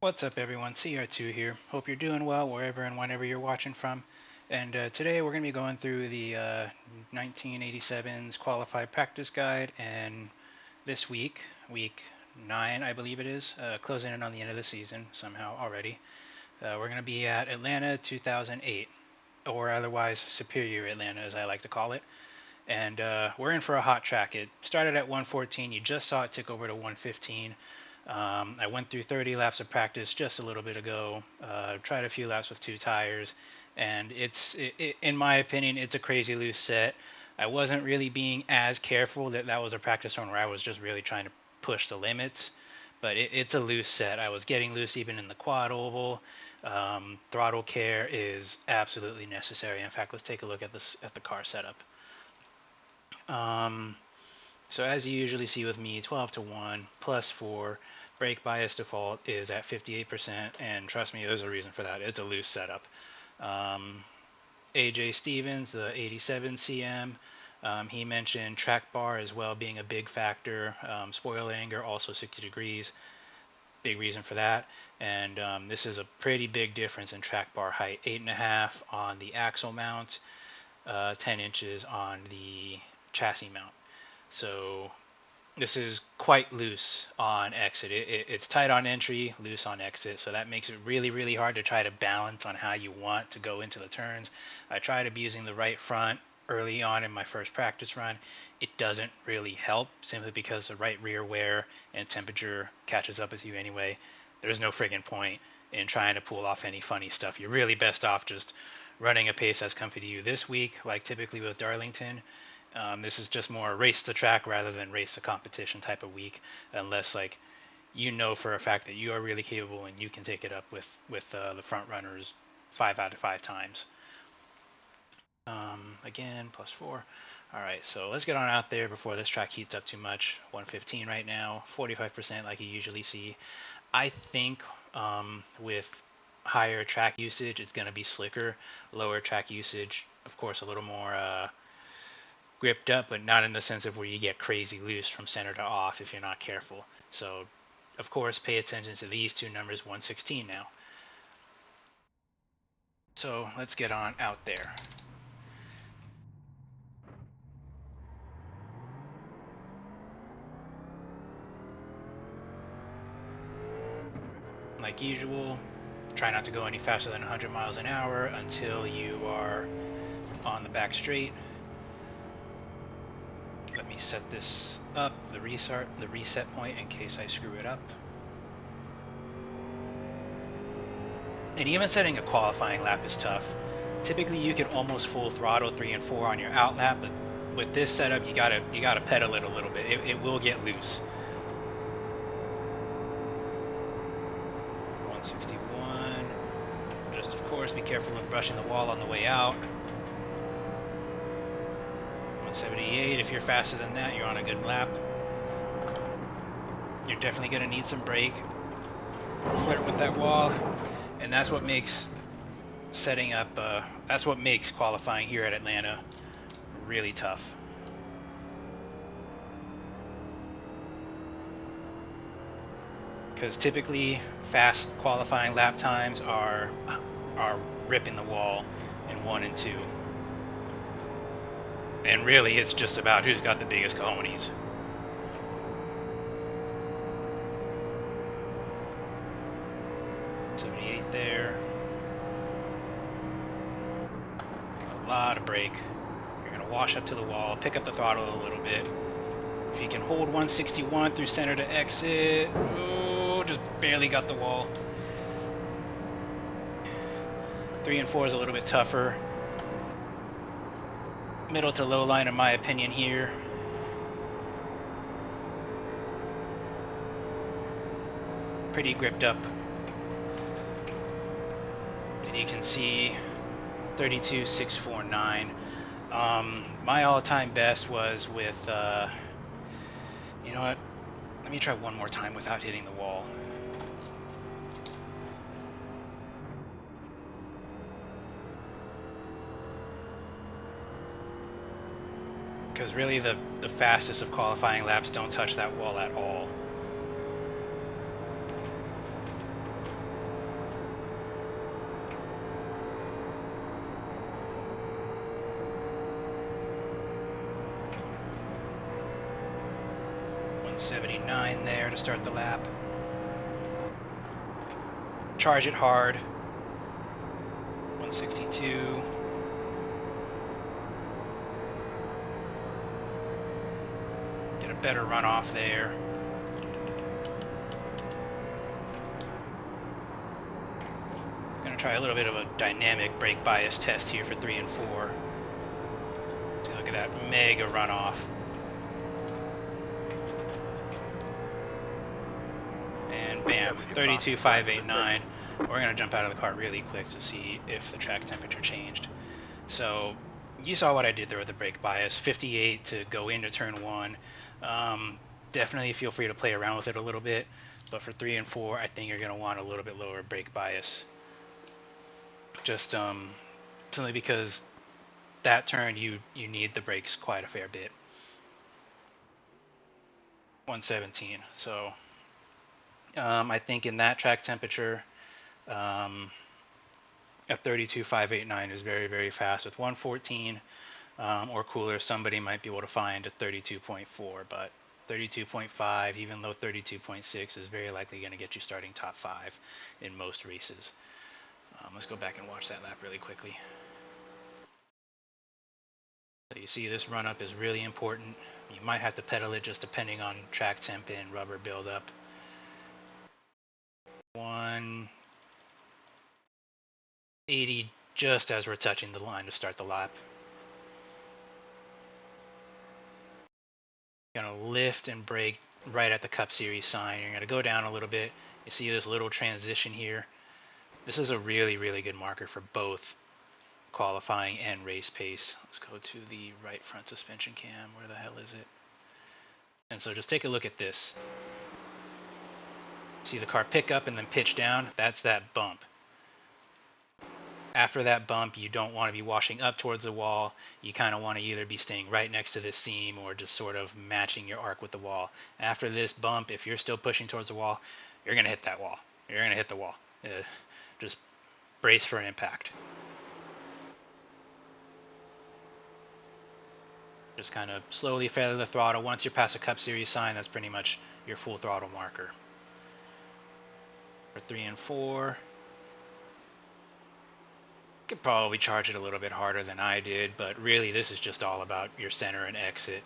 What's up everyone, CR2 here. Hope you're doing well wherever and whenever you're watching from. And today we're going to be going through the 1987's Qualified Practice Guide, and this week, week 9 I believe it is, closing in on the end of the season somehow already. We're going to be at Atlanta 2008, or otherwise Superior Atlanta as I like to call it. And we're in for a hot track. It started at 114, you just saw it tick over to 115. I went through 30 laps of practice just a little bit ago, tried a few laps with two tires, and in my opinion, it's a crazy loose set. I wasn't really being as careful. That was a practice run where I was just really trying to push the limits, but it's a loose set. I was getting loose even in the quad oval. Throttle care is absolutely necessary. In fact, let's take a look at the car setup. So as you usually see with me, 12 to 1 plus 4. Brake bias default is at 58%, and trust me, there's a reason for that. It's a loose setup. AJ Stevens, the 87 CM, he mentioned track bar as well being a big factor. Spoiler angle also 60 degrees, big reason for that. And this is a pretty big difference in track bar height, 8.5 on the axle mount, 10 inches on the chassis mount. So this is quite loose on exit. It's tight on entry, loose on exit, so that makes it really, really hard to try to balance on how you want to go into the turns. I tried abusing the right front early on in my first practice run. It doesn't really help, simply because the right rear wear and temperature catches up with you anyway. There's no friggin' point in trying to pull off any funny stuff. You're really best off just running a pace that's comfy to you. This week, like typically with Darlington, this is just more race the track rather than race the competition type of week, unless like you know for a fact that you are really capable and you can take it up with the front runners 5 out of 5 times. Again, plus 4. All right, so let's get on out there before this track heats up too much. 115 right now, 45% like you usually see. I think with higher track usage, it's going to be slicker. Lower track usage, of course, a little more gripped up, but not in the sense of where you get crazy loose from center to off if you're not careful. So, of course, pay attention to these two numbers, 116 now. So let's get on out there. Like usual, try not to go any faster than 100 miles an hour until you are on the back straight. Let me set this up, the reset point, in case I screw it up. And even setting a qualifying lap is tough. Typically you can almost full throttle 3 and 4 on your out lap, but with this setup you gotta pedal it a little bit. It will get loose. 161. Just of course be careful with brushing the wall on the way out. 178, if you're faster than that, you're on a good lap. You're definitely gonna need some brake. Flirt with that wall, and that's what makes setting up, that's what makes qualifying here at Atlanta really tough. Because typically fast qualifying lap times are ripping the wall in 1 and 2. And really it's just about who's got the biggest cojones. There. A lot of brake. You're going to wash up to the wall, pick up the throttle a little bit. If you can hold 161 through center to exit. Oh, just barely got the wall. 3 and 4 is a little bit tougher. Middle to low line in my opinion here. Pretty gripped up. You can see 32.649. My all-time best was with, you know what, let me try one more time without hitting the wall. Because really the fastest of qualifying laps don't touch that wall at all. 179 there to start the lap. Charge it hard. 162. Get a better runoff there. Gonna try a little bit of a dynamic brake bias test here for 3 and 4. So look at that mega runoff. And bam, 32,589. We're gonna jump out of the car really quick to see if the track temperature changed. So you saw what I did there with the brake bias, 58 to go into turn 1. Definitely feel free to play around with it a little bit, but for 3 and 4, I think you're gonna want a little bit lower brake bias. Just simply because that turn you need the brakes quite a fair bit. 117. So I think in that track temperature, a 32,589 is very, very fast. With 114 or cooler, somebody might be able to find a 32.4, but 32.5, even low 32.6 is very likely going to get you starting top 5 in most races. Let's go back and watch that lap really quickly. So you see this run up is really important. You might have to pedal it just depending on track temp and rubber buildup. 180 just as we're touching the line to start the lap. Gonna lift and brake right at the Cup Series sign. You're gonna go down a little bit. You see this little transition here. This is a really, really good marker for both qualifying and race pace. Let's go to the right front suspension cam. Where the hell is it? And so just take a look at this. See the car pick up and then pitch down? That's that bump. After that bump, you don't want to be washing up towards the wall. You kind of want to either be staying right next to this seam or just sort of matching your arc with the wall. After this bump, if you're still pushing towards the wall, you're going to hit that wall. You're going to hit the wall. Just brace for impact. Just kind of slowly feather the throttle. Once you're past a Cup Series sign, that's pretty much your full throttle marker. For 3 and 4, could probably charge it a little bit harder than I did, but really this is just all about your center and exit.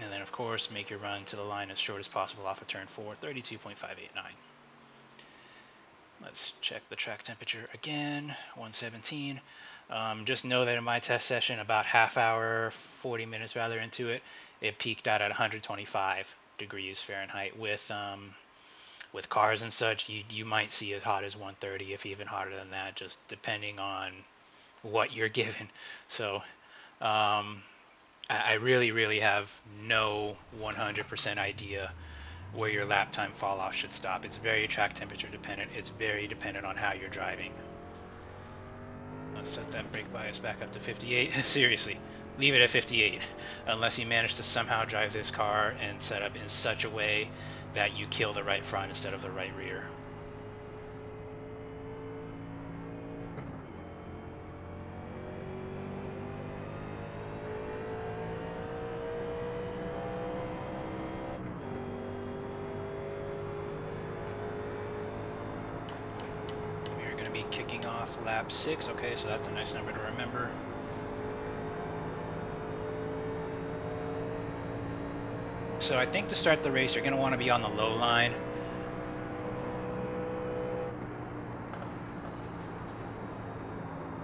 And then of course make your run to the line as short as possible off of turn 4, 32.589. Let's check the track temperature again, 117. Just know that in my test session, about half hour, 40 minutes rather into it, it peaked out at 125 degrees Fahrenheit. With cars and such, you might see as hot as 130, if even hotter than that, just depending on what you're given. So I really have no 100% idea where your lap time fall off should stop. It's very track temperature dependent. It's very dependent on how you're driving. Let's set that brake bias back up to 58. Seriously, leave it at 58 unless you manage to somehow drive this car and set up in such a way that you kill the right front instead of the right rear. We're going to be kicking off lap 6. Okay, so that's a nice number to remember. So I think to start the race, you're going to want to be on the low line.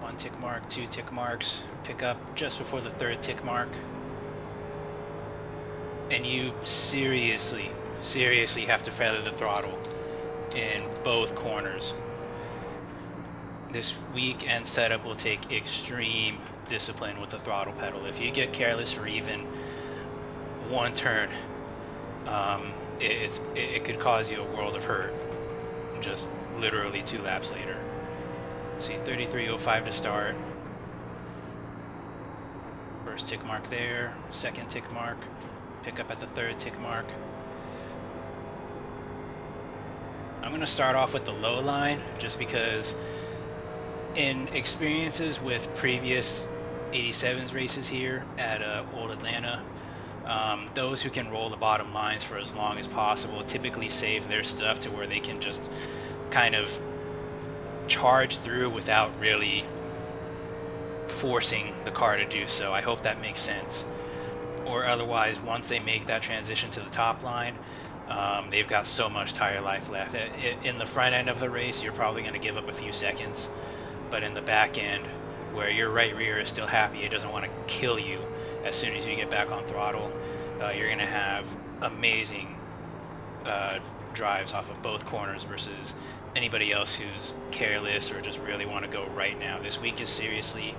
One tick mark, 2 tick marks, pick up just before the 3rd tick mark. And you seriously have to feather the throttle in both corners. This weekend setup will take extreme discipline with the throttle pedal. If you get careless for even one turn, it could cause you a world of hurt just literally 2 laps later. See, 33.05 to start. First tick mark there, 2nd tick mark, pick up at the 3rd tick mark. I'm going to start off with the low line just because in experiences with previous 87s races here at Old Atlanta. Those who can roll the bottom lines for as long as possible typically save their stuff to where they can just kind of charge through without really forcing the car to do so. I hope that makes sense. Or otherwise, once they make that transition to the top line, they've got so much tire life left. In the front end of the race, you're probably going to give up a few seconds, but in the back end, where your right rear is still happy, it doesn't want to kill you as soon as you get back on throttle, you're going to have amazing drives off of both corners versus anybody else who's careless or just really want to go right now. This week is seriously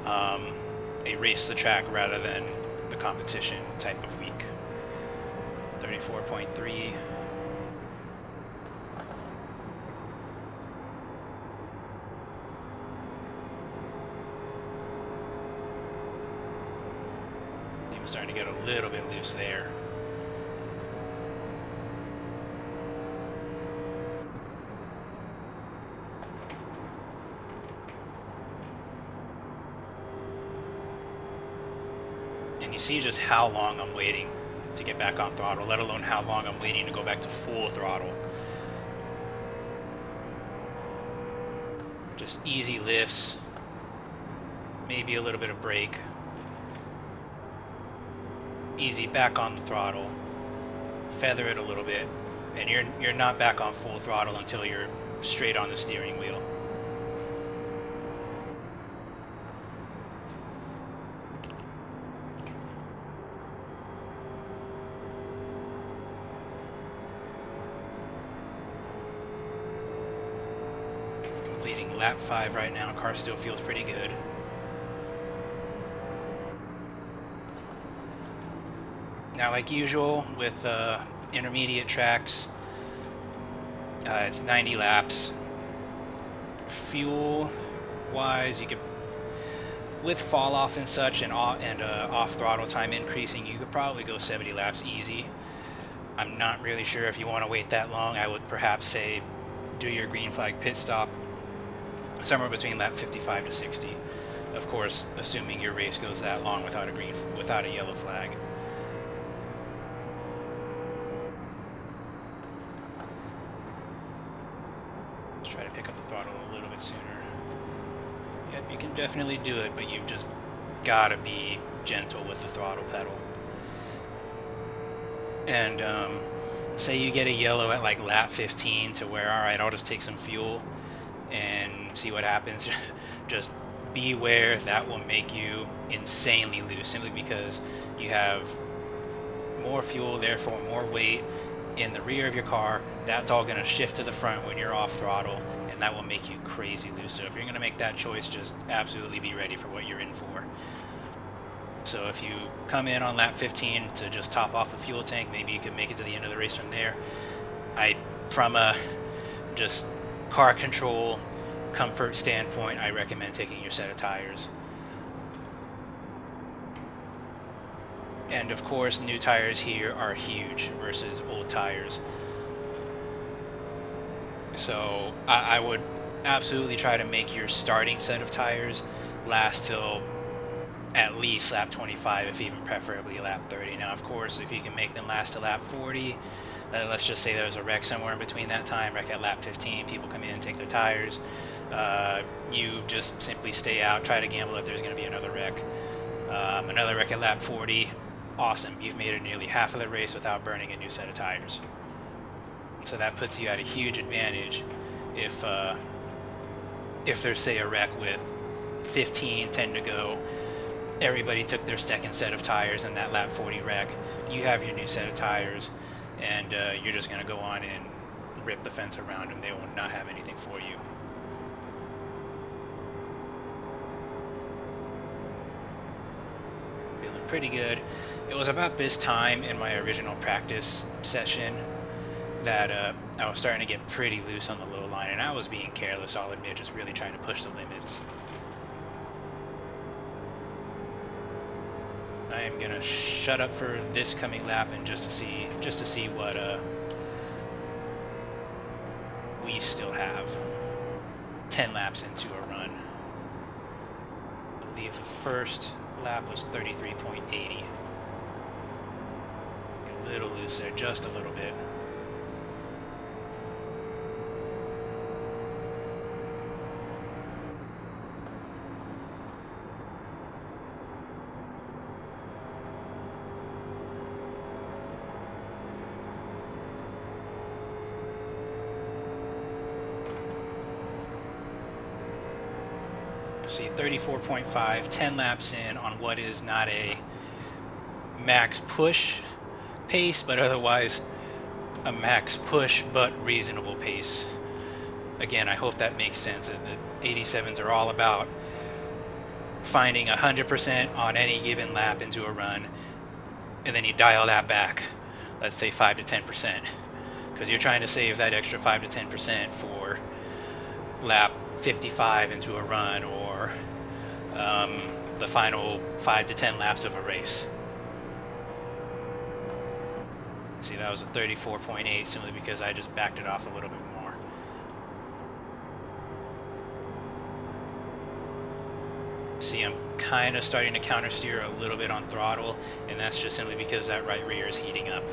a race the track rather than the competition type of week. 34.3. I'm starting to get a little bit loose there. And you see just how long I'm waiting to get back on throttle, let alone how long I'm waiting to go back to full throttle. Just easy lifts, maybe a little bit of brake. Easy back on the throttle, feather it a little bit, and you're not back on full throttle until you're straight on the steering wheel. Completing lap 5 right now. Car still feels pretty good. Now, like usual with intermediate tracks, it's 90 laps. Fuel wise, you could, with fall off and such and off throttle time increasing, you could probably go 70 laps easy. I'm not really sure if you want to wait that long. I would perhaps say do your green flag pit stop somewhere between lap 55 to 60. Of course, assuming your race goes that long without a yellow flag. Let's try to pick up the throttle a little bit sooner. Yep, you can definitely do it, but you've just gotta be gentle with the throttle pedal. And say you get a yellow at like lap 15 to where, alright, I'll just take some fuel and see what happens. Just beware, that will make you insanely loose simply because you have more fuel, therefore more weight in the rear of your car. That's all going to shift to the front when you're off throttle, and that will make you crazy loose. So if you're going to make that choice, just absolutely be ready for what you're in for. So if you come in on lap 15 to just top off a fuel tank, maybe you can make it to the end of the race from there. From a just car control comfort standpoint, I recommend taking your set of tires. And of course, new tires here are huge versus old tires. So I would absolutely try to make your starting set of tires last till at least lap 25, if even preferably lap 30. Now, of course, if you can make them last to lap 40, let's just say there's a wreck somewhere in between that time, wreck at lap 15, people come in and take their tires. You just simply stay out, try to gamble if there's going to be another wreck. Another wreck at lap 40, awesome. You've made it nearly half of the race without burning a new set of tires. So that puts you at a huge advantage if there's, say, a wreck with 10 to go. Everybody took their second set of tires in that lap 40 wreck. You have your new set of tires, and you're just going to go on and rip the fence around them. They will not have anything for you. Feeling pretty good. It was about this time in my original practice session that I was starting to get pretty loose on the low line, and I was being careless, I'll admit, just really trying to push the limits. I am gonna shut up for this coming lap and just to see what we still have 10 laps into a run. I believe the first lap was 33.80. A little loose there, just a little bit. See 34.5, 10 laps in on what is not a max push pace, but otherwise a max push but reasonable pace. Again, I hope that makes sense. The 87s are all about finding 100% on any given lap into a run, and then you dial that back, let's say 5 to 10%, because you're trying to save that extra 5 to 10% for lap 55 into a run, or the final 5 to 10 laps of a race. See, that was a 34.8 simply because I just backed it off a little bit more. See, I'm kind of starting to counter steer a little bit on throttle, and that's just simply because that right rear is heating up.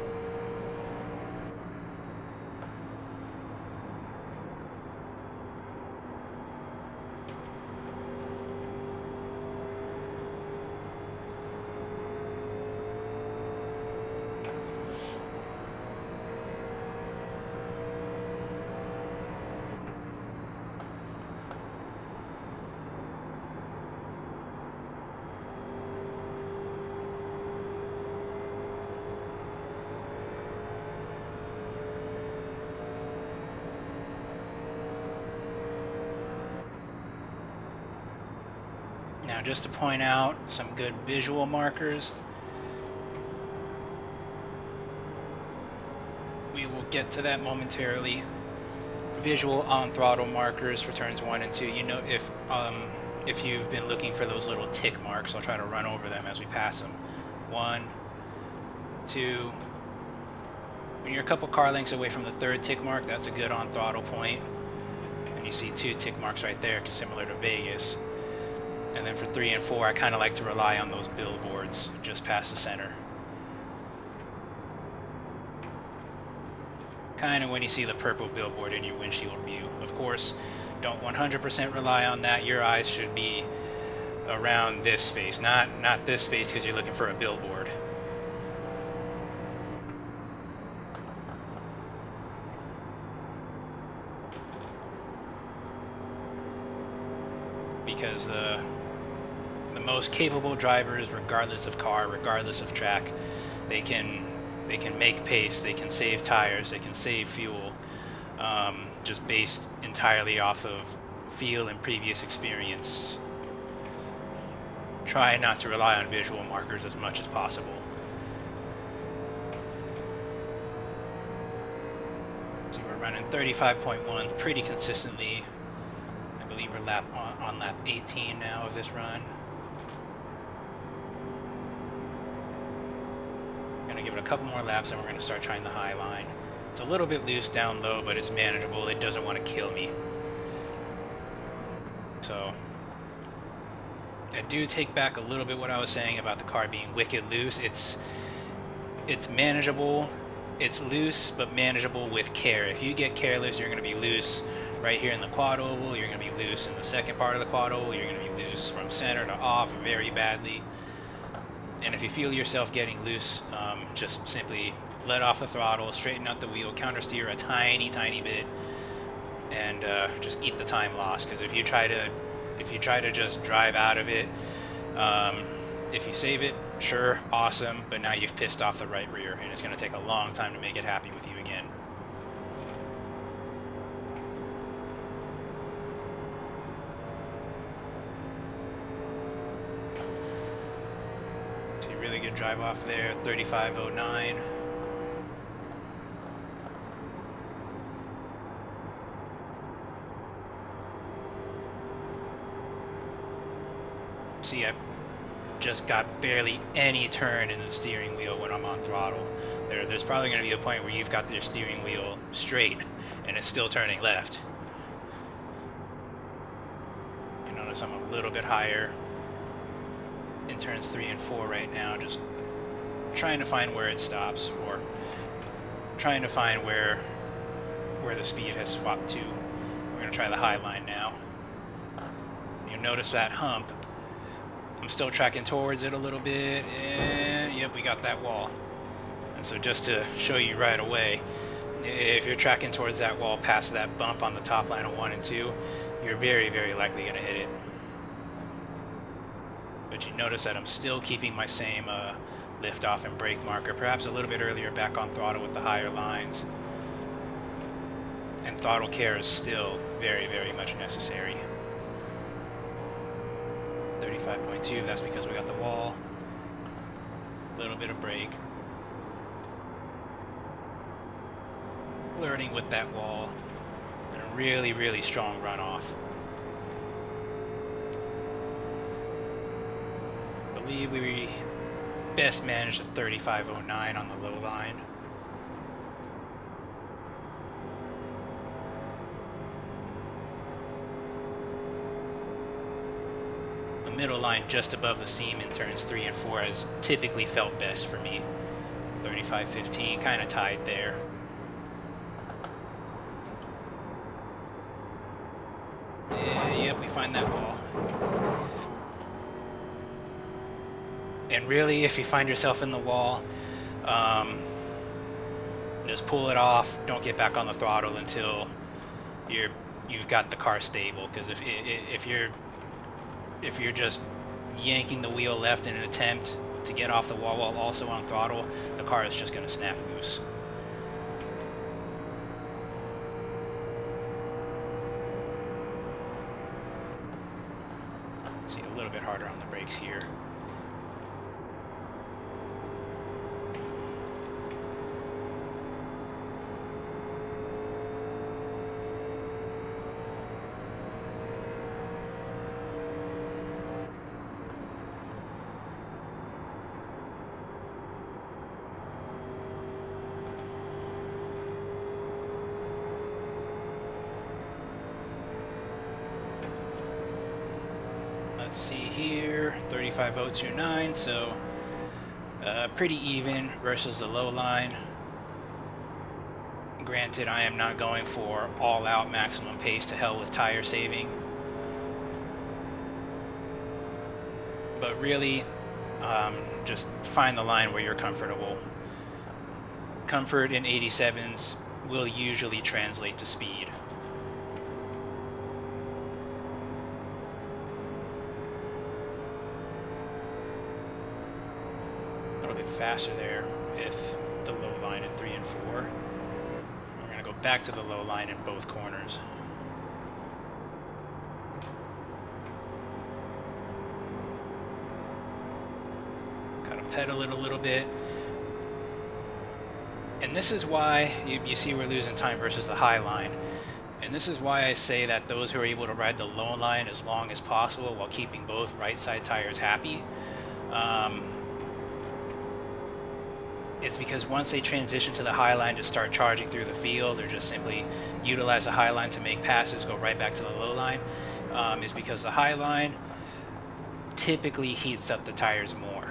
Now, just to point out some good visual markers, we will get to that momentarily. Visual on throttle markers for turns 1 and 2. You know, if you've been looking for those little tick marks, I'll try to run over them as we pass them. 1, 2. When you're a couple car lengths away from the third tick mark, that's a good on throttle point. And you see 2 tick marks right there, similar to Vegas. And then for 3 and 4, I kind of like to rely on those billboards just past the center. Kind of when you see the purple billboard in your windshield view. Of course, don't 100% rely on that. Your eyes should be around this space, not this space because you're looking for a billboard. Because the most capable drivers, regardless of car, regardless of track, they can make pace, they can save tires, they can save fuel, just based entirely off of feel and previous experience. Try not to rely on visual markers as much as possible. So we're running 35.1 pretty consistently. I believe we're on lap 18 now of this run. Gonna give it a couple more laps and we're gonna start trying the high line. It's a little bit loose down low, but it's manageable. It doesn't want to kill me. So I do take back a little bit what I was saying about the car being wicked loose. It's manageable. It's loose, but manageable with care. If you get careless, you're going to be loose right here in the quad oval. You're going to be loose in the second part of the quad oval. You're going to be loose from center to off very badly. And if you feel yourself getting loose, just simply let off the throttle, straighten out the wheel, counter steer a tiny bit, and just eat the time loss. Because if you try to just drive out of it, if you save it, sure, awesome, but now you've pissed off the right rear, and it's going to take a long time to make it happy with you again. So really good drive off there, 35.09. See, I just got barely any turn in the steering wheel when I'm on throttle. There's probably going to be a point where you've got your steering wheel straight and it's still turning left. You notice I'm a little bit higher. in turns 3 and 4 right now, just trying to find where it stops, or trying to find where the speed has swapped to. We're going to try the high line now. You'll notice that hump. I'm still tracking towards it a little bit, and yep, we got that wall. And so just to show you right away, if you're tracking towards that wall past that bump on the top line of 1 and 2, you're very, very likely going to hit it. But you notice that I'm still keeping my same lift off and brake marker, perhaps a little bit earlier back on throttle with the higher lines. And throttle care is still very, very much necessary. 35.2, that's because we got the wall. A little bit of brake. Flirting with that wall. And a really, really strong runoff. I believe we best managed a 35.09 on the low line. The middle line just above the seam in turns 3 and 4 has typically felt best for me. 35.15, kind of tied there. Yep, we find that wall. And really, if you find yourself in the wall, just pull it off. Don't get back on the throttle until you've got the car stable. Because if you're just yanking the wheel left in an attempt to get off the wall while also on throttle, the car is just going to snap loose. See, a little bit harder on the brakes here. Let's see here, 35.029, so pretty even versus the low line. Granted, I am not going for all-out maximum pace, to hell with tire saving. But really, just find the line where you're comfortable. Comfort in 87s will usually translate to speed. A little bit faster there with the low line in 3 and 4. We're going to go back to the low line in both corners. Kind of pedal it a little bit. And this is why you see we're losing time versus the high line. And this is why I say that those who are able to ride the low line as long as possible while keeping both right side tires happy, it's because once they transition to the high line to start charging through the field, or just simply utilize the high line to make passes, go right back to the low line, is because the high line typically heats up the tires more.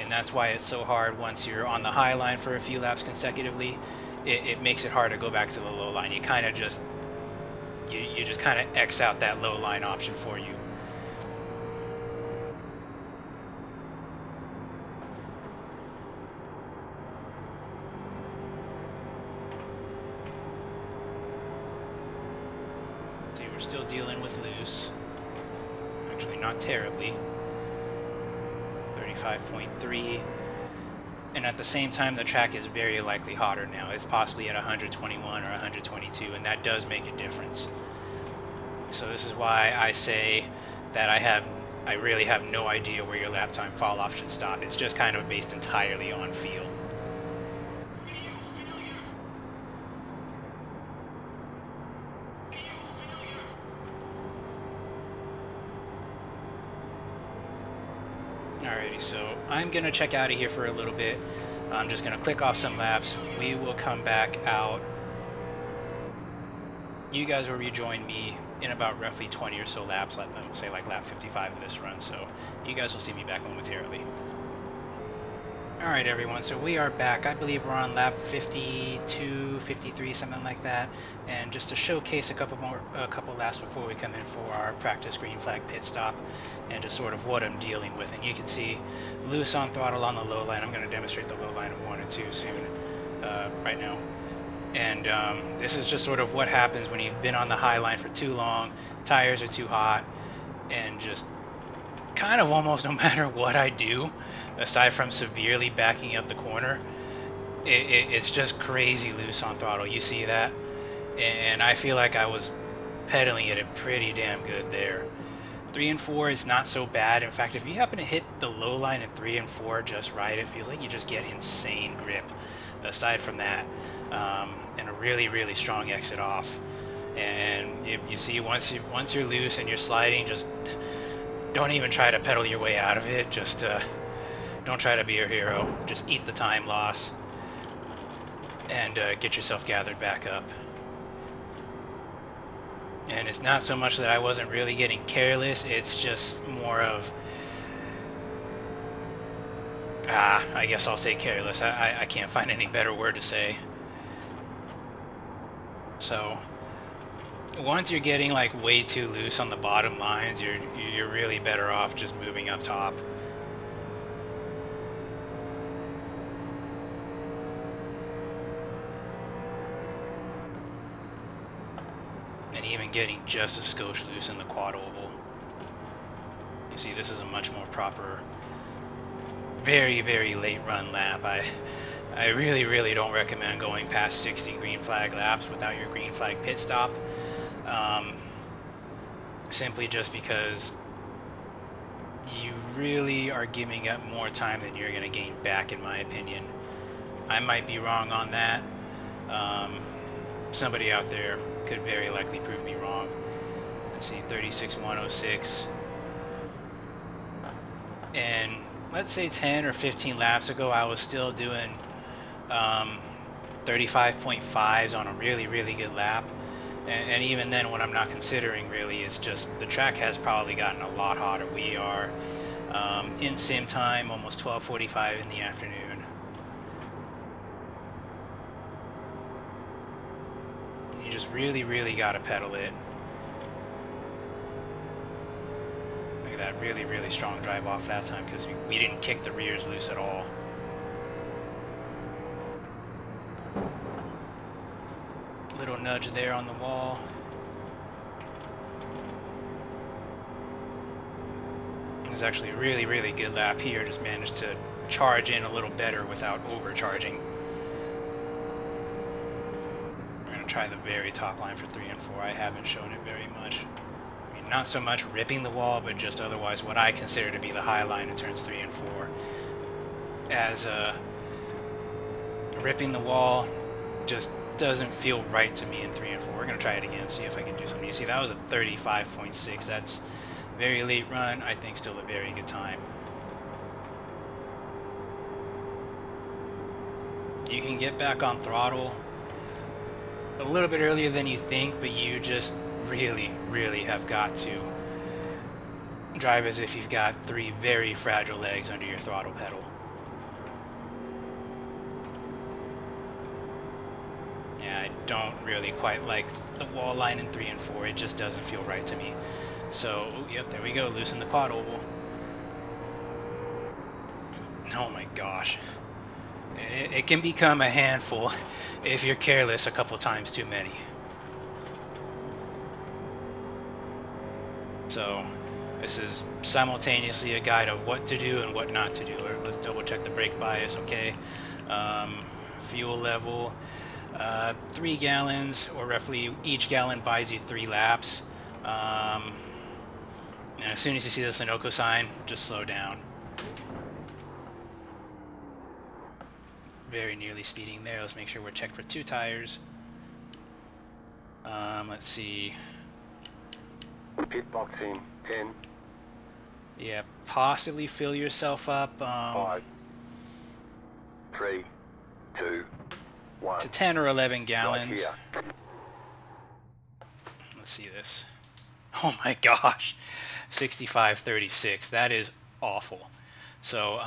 And that's why it's so hard once you're on the high line for a few laps consecutively. It makes it hard to go back to the low line. You kind of just you just kind of X out that low line option for you. See, we're still dealing with loose. Actually, not terribly. 35.3. And at the same time, the track is very likely hotter now. It's possibly at 121 or 122, and that does make a difference. So this is why I say that I really have no idea where your lap time fall off should stop. It's just kind of based entirely on feel. Alrighty, so I'm going to check out of here for a little bit. I'm just going to click off some laps. We will come back out. You guys will rejoin me in about roughly 20 or so laps, like say like lap 55 of this run. So you guys will see me back momentarily. Alright everyone, so we are back. I believe we're on lap 52, 53, something like that. And just to showcase a couple laps before we come in for our practice green flag pit stop, and just sort of what I'm dealing with. And you can see loose on throttle on the low line. I'm going to demonstrate the low line of 1 and 2 soon, right now. And this is just sort of what happens when you've been on the high line for too long, tires are too hot, and just kind of almost no matter what I do, aside from severely backing up the corner, it's just crazy loose on throttle. You see that? And I feel like I was pedaling it pretty damn good there. 3 and 4 is not so bad. In fact, if you happen to hit the low line in 3 and 4 just right, it feels like you just get insane grip. Aside from that, and a really, really strong exit off. And you see, once you're loose and you're sliding, just don't even try to pedal your way out of it. Just don't try to be a hero. Just eat the time loss and get yourself gathered back up. And it's not so much that I wasn't really getting careless, it's just more of, I guess I'll say careless. I can't find any better word to say. So once you're getting like way too loose on the bottom lines, you're really better off just moving up top. And even getting just a skosh loose in the quad oval. You see, this is a much more proper, very, very late run lap. I really, really don't recommend going past 60 green flag laps without your green flag pit stop. Simply just because you really are giving up more time than you're going to gain back, in my opinion. I might be wrong on that. Somebody out there could very likely prove me wrong. Let's see, 36.106. And let's say 10 or 15 laps ago, I was still doing 35.5s on a really, really good lap. And even then, what I'm not considering really is just the track has probably gotten a lot hotter. We are in sim time, almost 12:45 in the afternoon. You just really, really got to pedal it. Look at that, really, really strong drive off that time because we didn't kick the rears loose at all. Little nudge there on the wall. It was actually a really, really good lap here. Just managed to charge in a little better without overcharging. We're going to try the very top line for 3 and 4. I haven't shown it very much. I mean, not so much ripping the wall, but just otherwise what I consider to be the high line in turns 3 and 4. As ripping the wall just doesn't feel right to me in 3 and 4. We're going to try it again, see if I can do something. You see, that was a 35.6. That's very late run. I think still a very good time. You can get back on throttle a little bit earlier than you think, but you just really, really have got to drive as if you've got 3 very fragile legs under your throttle pedal. I don't really quite like the wall line in 3 and 4. It just doesn't feel right to me. So, yep, there we go. Loosen the quad oval. Oh my gosh. It can become a handful if you're careless a couple times too many. So, this is simultaneously a guide of what to do and what not to do. Let's double check the brake bias, okay. Fuel level. 3 gallons, or roughly each gallon buys you 3 laps. And as soon as you see the Sunoco sign, just slow down. Very nearly speeding there. Let's make sure we're checked for 2 tires. Let's see. Pit box in 10. Yeah, possibly fill yourself up. 5, 3, 2, 1. To 10 or 11 gallons. Right here. Let's see this. Oh my gosh, 65.36. That is awful. So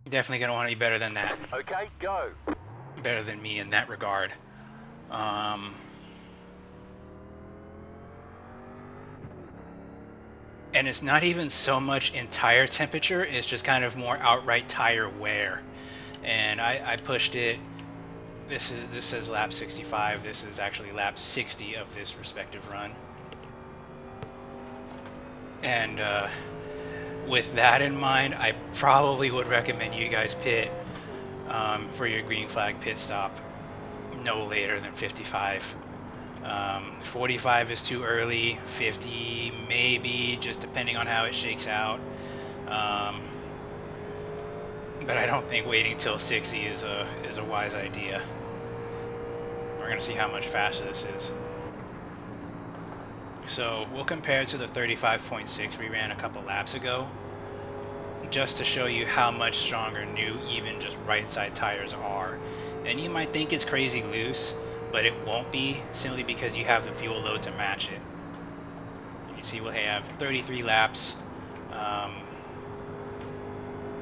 definitely gonna want to be better than that. Okay, go. Better than me in that regard. Um, and it's not even so much in tire temperature, it's just kind of more outright tire wear. And I pushed it. This says lap 65. This is actually lap 60 of this respective run. And with that in mind, I probably would recommend you guys pit for your green flag pit stop no later than 55. 45 is too early. 50 maybe, just depending on how it shakes out. Um, but I don't think waiting till 60 is a wise idea. We're gonna see how much faster this is. So we'll compare it to the 35.6 we ran a couple laps ago, just to show you how much stronger new even just right side tires are. And you might think it's crazy loose, but it won't be, simply because you have the fuel load to match it. You see we'll have 33 laps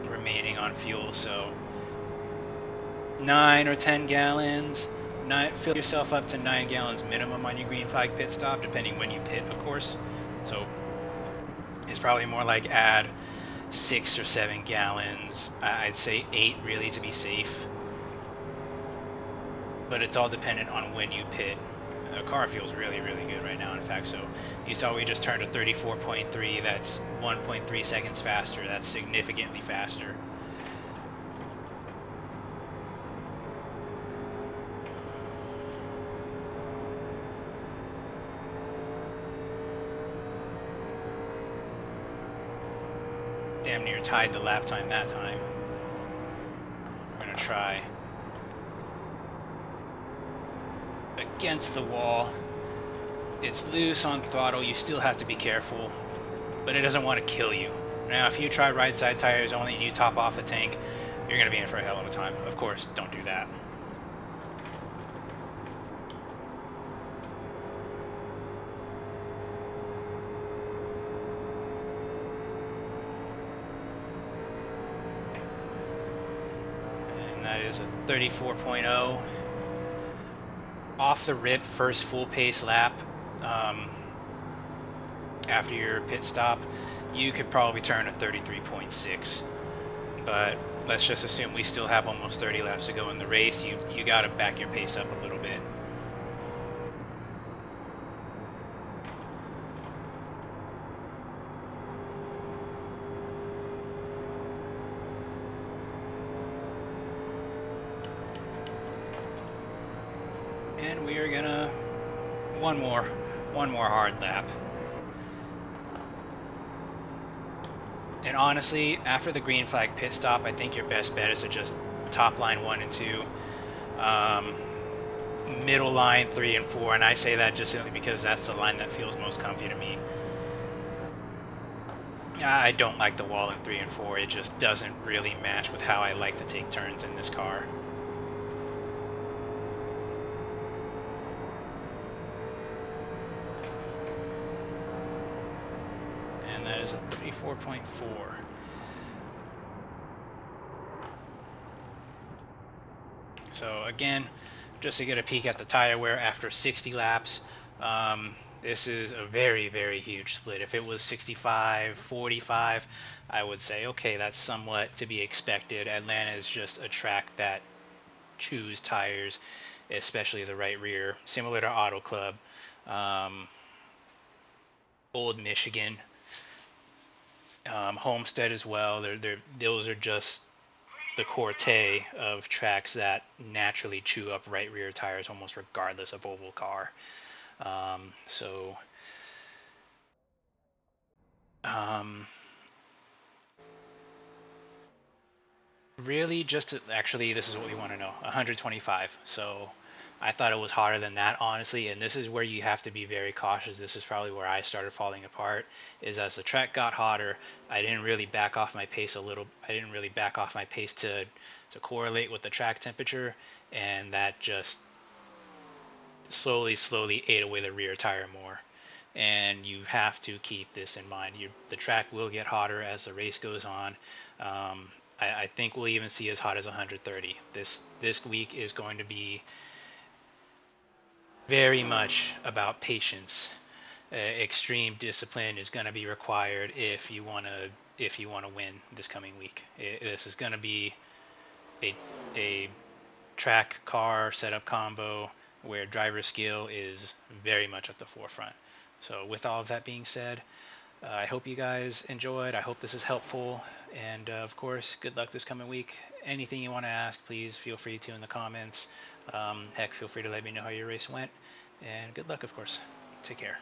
remaining on fuel, so 9 or 10 gallons. Fill yourself up to 9 gallons minimum on your green flag pit stop, depending when you pit, of course. So it's probably more like add 6 or 7 gallons. I'd say 8 really to be safe. But it's all dependent on when you pit. The car feels really, really good right now, in fact. So you saw we just turned to 34.3. That's 1.3 seconds faster. That's significantly faster. Damn near tied the lap time that time. We're gonna try against the wall. It's loose on throttle. You still have to be careful, but it doesn't want to kill you. Now, if you try right side tires only and you top off the tank, you're gonna be in for a hell of a time. Of course, don't do that. And that is a 34.0. Off the rip, first full pace lap after your pit stop, you could probably turn a 33.6. But let's just assume we still have almost 30 laps to go in the race. You got to back your pace up a little bit. And we are gonna one more hard lap. And honestly, after the green flag pit stop, I think your best bet is to just top line 1 and 2, middle line 3 and 4, and I say that just simply because that's the line that feels most comfy to me. I don't like the wall in 3 and 4. It just doesn't really match with how I like to take turns in this car. And that is a 34.4. So again, just to get a peek at the tire wear after 60 laps, this is a very, very huge split. If it was 65, 45, I would say, okay, that's somewhat to be expected. Atlanta is just a track that chews tires, especially the right rear, similar to Auto Club, Old Michigan, Homestead as well. Those are just the corte of tracks that naturally chew up right rear tires almost regardless of oval car. So really just to, actually this is what we want to know, 125. So I thought it was hotter than that, honestly, and this is where you have to be very cautious. This is probably where I started falling apart, is as the track got hotter, I didn't really back off my pace to correlate with the track temperature, and that just slowly ate away the rear tire more. And you have to keep this in mind. The track will get hotter as the race goes on. I think we'll even see as hot as 130. This week is going to be very much about patience. Extreme discipline is going to be required if you want to win this coming week. This is going to be a track car setup combo where driver skill is very much at the forefront. So with all of that being said, I hope you guys enjoyed. I hope this is helpful. And of course, good luck this coming week. Anything you want to ask, please feel free to in the comments. Heck, feel free to let me know how your race went. And good luck, of course. Take care.